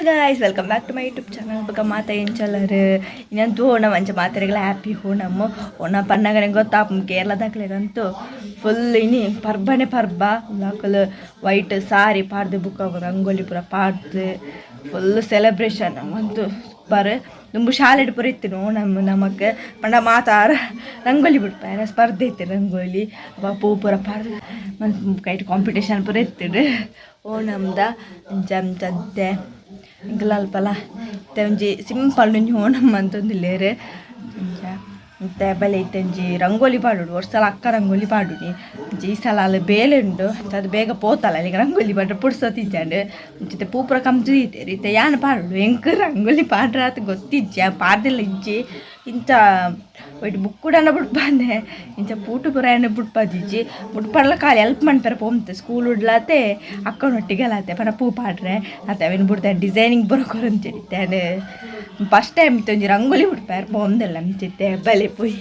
guys, welcome back to my YouTube channel. Baka mata ಏನ್ ಚಲರ್ ಇನ್ನಂತೂ ಓಣ ಮಂಚ ಮಾತಾರೆಗಳ happy ಓಣಮ್ಮ ಓಣ ಪನ್ನಗನೆ ಗೊತ್ತಾಪ ಕೇರಳದಾಗ್ಲೇಗಂತೂ full ಇನಿ ಪರ್ಬನೆ ಪರ್ಬ ಲಾಕಲ್ ವೈಟ್ ಸಾರಿ ಪಾಡ್ದು ಬುಕ್ಕ ರಂಗೋಲಿ ಪೂರ ಪಾಡ್ದು ಫುಲ್ ಸೆಲೆಬ್ರೇಷನ್ ಅಂತೂ ಸೂಪರ್ ತುಂಬ ಶಾಲೆ ಪೂರ ಇತ್ತು ಓಣಮ್ಮ ನಮಗೆ ಪಂಡ ಮಾತಾರ ರಂಗೋಲಿ ಬಿಡ್ಪಾರ ಸ್ಪರ್ಧೆ ಇತ್ತು ರಂಗೋಲಿ ಪೂ ಪೂರ ಪಾಡ್ದು ಮತ್ತು ಕೈಟ್ ಕಾಂಪಿಟೇಷನ್ ಪೂರ ಇತ್ತು ಓಣಮ್ದ ಜಮ್ದೆ ಇಂಕಲ್ಪಲ ಒಂಜಿ ಸಿಂಪಲ್ ಒಂಜಿ ಓಣಮ್ಮ ಅಂತಂದಿಲ್ಲೇರು ಮತ್ತೆ ಬಲೆ ಇತ್ತಂಜಿ ರಂಗೋಲಿ ಪಾಡುಡು ವರ್ಷಲ ಅಕ್ಕ ರಂಗೋಲಿ ಪಾಡುನಿ ಈ ಸಲ ಅಲ್ಲಿ ಬೇಲೆ ಉಂಡು ಅದು ಬೇಗ ಪೋತಲ್ಲ ಅಲ್ಲಿಗೆ ರಂಗೋಲಿ ಪಾಡ್ರೆ ಪುಡ್ಸೋತಿಜ್ಜಂಡು ಮುಂಚಿತ ಪೂಪುರ ಕಂಪ್ದು ಇತ್ತೆ ಇತ್ತೆ ಯಾನು ಪಾಡುಡು ಎಂಕ್ ರಂಗೋಲಿ ಪಾಡ್ರ ಅಂತ ಗೊತ್ತಿಜ್ಜ ಪಾಡ್ದಿಲ್ಲ ಇಜ್ಜಿ ಇಂಥ ಒಯ್ಟು ಬುಕ್ ಕೂಡ ಬಿಡ್ಬಂದೆ ಇಂಚ ಪೂಟು ಪುರ ಎಣ್ಣೆ ಬಿಡ್ಬಾದಿಜ್ಜಿ ಬಿಡ್ಪಾಡ್ಲ ಕಾಲಿ ಹೆಲ್ಪ್ ಮಾಡ್ತಾರೆ ಪೋಮ್ತೆ ಸ್ಕೂಲ್ ಉಡ್ಲಾತೆ ಅಕ್ಕನೊಟ್ಟಿಗೆಲಾತೆ ಪನ ಪೂ ಪಾಡ್ರೆ ಅತ್ತೆ ಅವೇನು ಬಿಡ್ತಾರೆ ಡಿಸೈನಿಂಗ್ ಬರೋಕೋರು ಅಂತ ಹೇಳಿತ್ತೆ ಫಸ್ಟ್ ಟೈಮ್ ಇತ್ತು ಒಂಜಿ ರಂಗೋಲಿ ಬಿಡ್ಪಾರ ಪೋಮ್ದೆಲ್ಲ ಮುಂಚಿತ್ತೆ ಬಲೆ ಪೋಯ್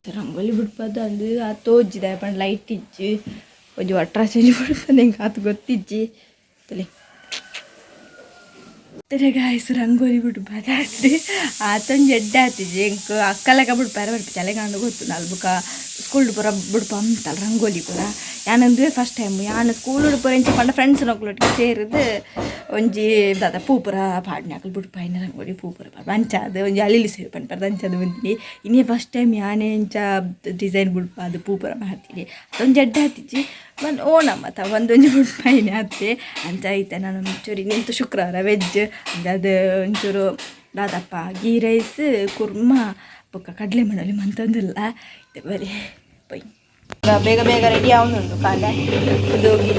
ರಂಗೋಲಿ ಬಿಡ್ಬಾರ್ದು ಅಂದು ಆ ತೋಜಿದೆ ಪಂಡ್ ಲೈಟ್ ಇಜ್ಜಿ ಒಂಜಿ ಒಟ್ರ ಚೇಂಜ್ ಬಿಡ್ಬಂದು ಹೆಂಗೆ ಆತು ಗೊತ್ತಿಜ್ಜಿ ತಲೆ ಗಾಯ್ಸ್ ರಂಗೋಲಿ ಬಿಡ್ಬಾರ್ದು ಆತೊಂದು ಎಡ್ಡೆ ಆತಿಜ್ಜಿ ಹೆಂಗೆ ಅಕ್ಕಲೆಗ ಬಿಡ್ಪಾರ ಬರ್ಪ ಚಲೆಗಾಂಡು ಗೊತ್ತು ನಾಲ್ಬುಕ ಸ್ಕೂಲ್ ಪೂರ ಬಿಡ್ಪ ಅಂತಲ್ಲ ರಂಗೋಲಿ ಪೂರ ಯಾನಂದ್ರೆ ಫಸ್ಟ್ ಟೈಮ್ ಯಾನು ಸ್ಕೂಲ್ ಪೂರ ಇಂಚ ಪಂಡ ಫ್ರೆಂಡ್ಸ್ ನೊಕ್ಲೊಟ್ಟಿಗೆ ಸೇರಿದು ಒಂಜಿ ದಾದ ಪೂ ಪೂರ ಪಾಡ್ನಾಕಲ್ ಬಿಡ್ಪ ಇನ್ನು ರಂಗೋಲಿ ಪೂ ಪೂರ ಅಂಚಾದ ಒಂಜಿ ಅಲ್ಲಿಲಿ ಸೇರಿ ಪಂಡ್ಪಾರ್ದು ಅಂಚದು ಬಂದಿನಿ ಇನ್ನೇ ಫಸ್ಟ್ ಟೈಮ್ ಯಾನೇ ಇಂಚ ಡಿಸೈನ್ ಬಿಡ್ಪ ಅದು ಪೂ ಪೂರ ಮಾಡ್ತೀನಿ ಅದೊಂದು ಎಡ್ಡೆ ಆತಿಜ್ಜಿ ಬಂದು ಓಣಮ್ಮ ತ ಒಂದೊಂದು ಬಿಡ್ಪಾಯಿನಿ ಅತ್ತೆ ಅಂತ ಐತೆ ನಾನು ಒಂಚೂರು ಇನ್ನಂತೂ ಶುಕ್ರವಾರ ವೆಜ್ ಅದು ಒಂಚೂರು ದಾದಪ್ಪ ಗೀ ರೈಸ್ ಕುರ್ಮಾ ಪಕ್ಕ ಕಡಲೆ ಮಣ್ಣಲ್ಲಿ ಮಂತಂದಿಲ್ಲ ಇದು ಬರೀ ಪೈ ಬೇಗ ಬೇಗ ರೆಡಿ ಆವನುಂಡು ಕಾಲ ಇದು ಹೋಗಿ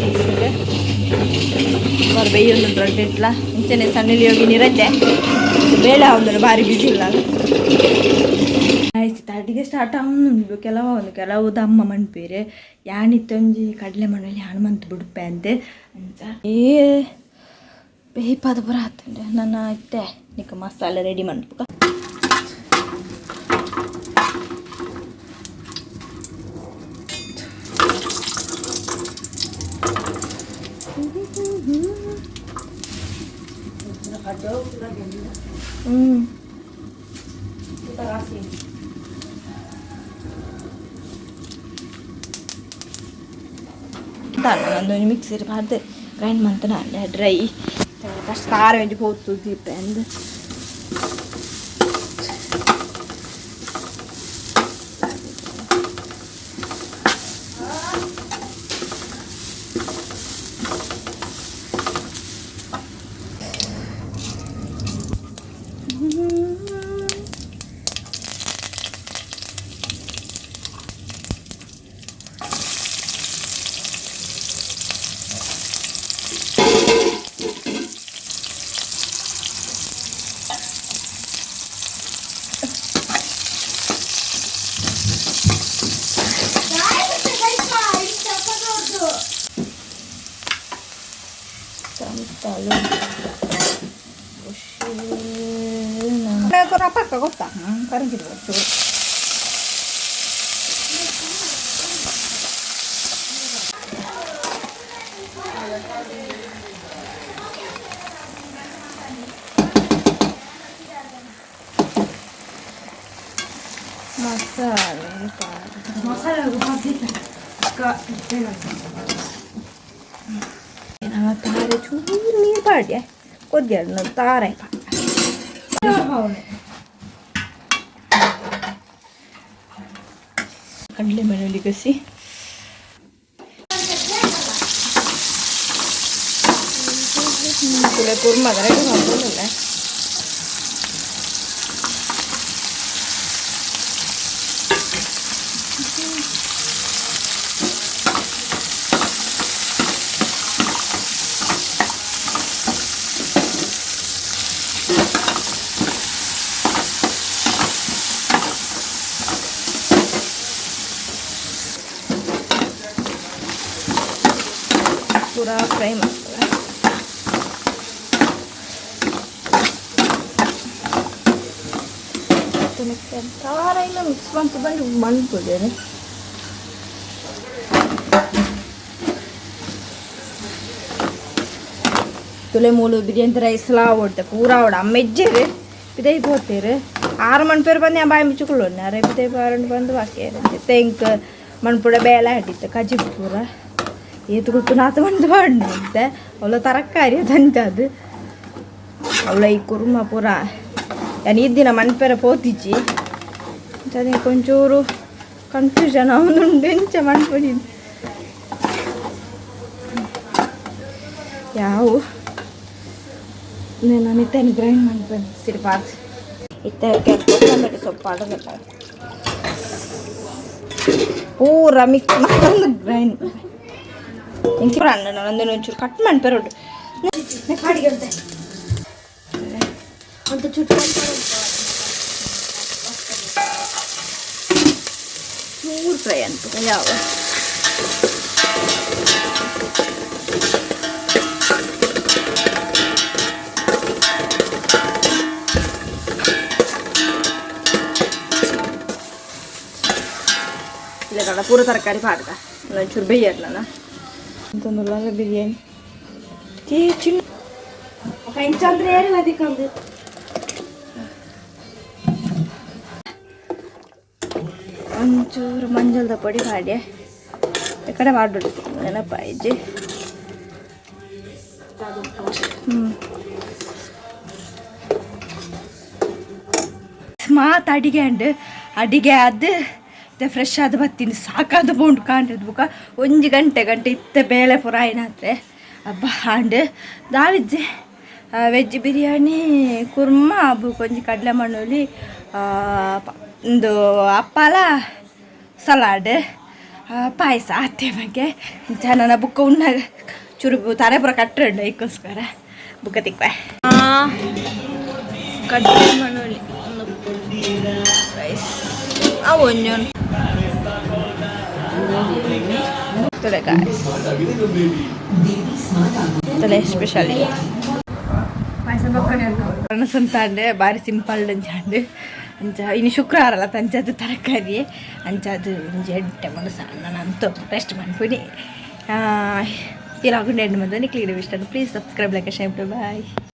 ಅವ್ರು ಬೇಯೊಂದು ದೊಡ್ಡ ಇಟ್ಲ ಮುಂಚೆನೆ ಸಣ್ಣಲ್ಲಿ ಹೋಗಿ ನಿರಜ್ಜೆ ಬೇಳೆ ಅವನು ಭಾರಿ ಬಿಸಿ ಇಲ್ಲ ಆಯ್ತು ಅಡಿಗೆ ಸ್ಟಾರ್ಟ್ ಆವನುಂಡು ಕೆಲವು ದಮ್ಮ ಮಣ್ಪೇರೆ ಯಾನಿತ್ತೊಂಜಿ ಕಡಲೆ ಮಣ್ಣಲ್ಲಿ ಹನುಮಂತ ಬಿಡುಪೆ ಅಂತೆ ಅಂತ ಬೇಯ್ಪಾದ ಪುರ ಆತಂಡೆ ನಾನು ಇತ್ತೆ ನಿಕ್ಕ ಮಸಾಲೆ ರೆಡಿ ಮಾಡ್ಬೇಕು Tanto mixer parte grind mantenere dry cascare di potto dipende. Ancora pacca cotta, ancora in giro. Masala tare chuni padia kodiyarno tare ಕಡಲೆ ಬೆಳ್ಳುಳ್ಳಿ ಕಸಿ ಕುರ್ಮ ರೆಡಿ ಮಾಡ್ಬೋದಲ್ಲ. पूरा फ्राई मसाला सारा ಇಲ್ಲ ಮಿಕ್ಸ್ ಮಾಡ್ತು ಬಂದು ಮಾಡ್ತಿದ್ದೇನೆ. ತುಲೆ ಮೂಲು ಬಿರಿಯಾನಿ ರೈಸ್ ला आवडते पूरा आवड अम्मेज्जेरे पिदई पोतेरे 6 मन पेर बंद बाय मिचुकुलोने अरे पिदई पारंड बंद बाकी तेंक मनपुಡ ಬೇಳೆ ಹಟ್ಟಿತ್ತು ಕಜಿ ಪೂರ ಏತು ಗೊತ್ತು ನಾತು ಬಂದು ಮಾಡಿದ್ದೆ ಅವಳ ತರಕಾರಿ ಅದಂತದು ಅವಳ ಈ ಕುರ್ಮ ಪೂರ ನಾನು ಈ ದಿನ ಮನ್ಪೆರ ಪೋತಿಚ್ಚಿ ಅದೇ ಕೊಂಚೂರು ಕನ್ಫ್ಯೂಷನ್ ಅವನುಂಡು ಎಂಚ ಮನ್ಪಡಿದ್ದು ಯಾವ ನಾನು ಇತ್ತೇನು ಗ್ರೈಂಡ್ ಮಾಡ್ಬೇಕು ಸಿರಿಪಾರ್ದು ಇತ್ತೆ ಕೊತ್ತಂಬರಿ ಸೊಪ್ಪು ಆಡೋದಲ್ಲ ಪೂರ ಮಿಕ್ಸ್ ಮಾಡ್ಕೊಂಡು ಗ್ರೈಂಡ್ ಇಂಚೂರು ಅಣ್ಣ ನಂದೊಂದು ಒಂಚೂರು ಕಟ್ ಮಾಡ್ಪೇರು ಕಾಡಿಗೆ ಅಂತ ಚುಟ್ಟು ಚೂರು ಫ್ರೈ ಅಂತ ಯಾವ ಇಲ್ಲ ಪೂರ ತರಕಾರಿ ಪಾಡ್ದ ಒಂಚೂರು ಬೇಯರ್ಲನ ಅಂತಂದುಲ್ಲ ಬಿರಿಯಾನಿ ಚಿನ್ನ ಹೆಂಚಂದ್ರೆ ಏನಿಲ್ಲ ಅದಕ್ಕಂದು ಒಂಚೂರು ಮಂಜಲ್ದ ಪೊಡಿ ಮಾಡಿ ಈ ಕಡೆ ಮಾಡ್ಬಿಡ್ತು ನೆನಪಾಯಿಜಿ ಮಾತು ಅಡಿಗೆ ಅದು ಇತ್ತೆ ಫ್ರೆಶ್ ಆದ ಬತ್ತೀನಿ ಸಾಕಾದ ಬೋಂಡು ಕಾಣ್ರದು ಬುಕ್ಕ 1 ಗಂಟೆ ಇತ್ತೆ ಬೇಳೆ ಪುರ ಏನಾದ್ರೆ ಹಬ್ಬ ಹಾಂಡು ದಾವಿಜ್ಜೆ ವೆಜ್ ಬಿರಿಯಾನಿ ಕುರ್ಮ ಹಬ್ಬ ಕೊಂಚ ಕಡಲೆ ಮಣ್ಣುಲಿ ಒಂದು ಅಪ್ಪಲ ಸಲಾಡ್ ಪಾಯಸ ಅತ್ತೆ ಬಗ್ಗೆ ನನ್ನ ಬುಕ್ಕ ಉಣ್ಣ ಚುರುಗು ತಾರೆ ಪುರ ಕಟ್ಟಂಡು ಇದಕ್ಕೋಸ್ಕರ ಬುಕ್ಕ ತಿಕ್ಕ ಕಡಲೆ ಮಣ್ಣುಲಿ rice onion today guys today specially paisa bokkane anasantande bari simple anjande anja ini ಶುಕ್ರವಾರ ಅಲ್ಲ ತಂಜಾದು ತರಕಾರಿ ಅಂಜಾದು ಜೆಡ್ಡೆ ಮನಸ ನಂತು ರೆಸ್ಟ್ ಮಾಡ್ಬಿಡಿ ಇಲಾಗು ನೆಡ್ ಮಂದನಿ ಕ್ಲಿಯರ್ ಇಷ್ಟ please subscribe like share bye.